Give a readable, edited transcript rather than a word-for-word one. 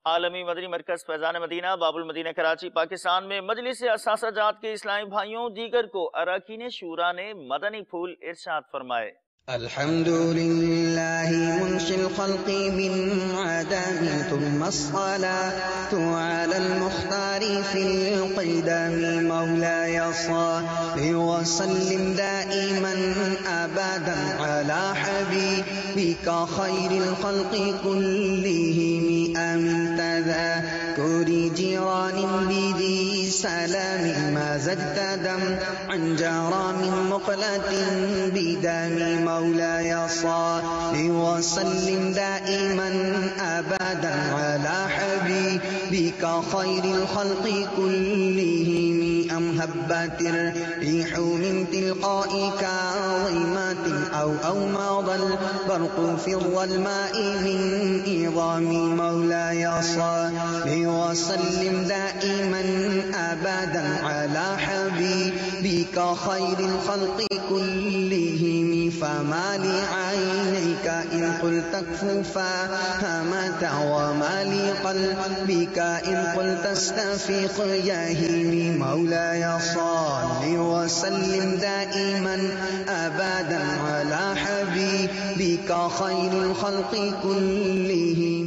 आलमी मदनी मरकज़ फैज़ान मदीना बाबुल मदीना कराची पाकिस्तान में मजलिस असासाजात के इस्लामी भाइयों दीगर को अरकान शूरा ने मदनी फूल इरशाद फरमाए। अल्हम्दुलिल्लाहि मुनशिल खल्क़ि मिन अदमी तुम्मा अस्सलातु अलल मुख्तारि फिल क़िदमी मौलाय सल्लि व सल्लिम दाइमन अबदन अला हबीबिका खैरिल खल्क़ि कुल्लिहिम अमिन तज़ाकुरि जिरानिन बिदी सलामिन मा ज़दतदम अन जरा मिन मुक़लतिन बिदमी मौलाय सल्लि व सल्लिम दाइमन अबदन अला हबीबिका खैरिल खल्क़ि कुल्लिहिम अम हब्बतिर रिहु मिन तिलक़ाइ काज़िमतिन औ मादल बर्क़ु फि ज़ल्माइ मिन इज़ामि मौलाय सल्लि व सल्लिम दाइमन अबदन अला हबीबिका खैरिल खल्क़ि कुल्लिहिम फमा लिअयनैक इन क़ुल्त कफ़ुफा हमता वमा लिक़ल्बिक इन क़ुल्त अस्तफ़िक़ यहीमी मौलाय सल्लि व सल्लिम दाइमन अबदन अला हबीबिका खैरिल खल्क़ि कुल्लिहिम।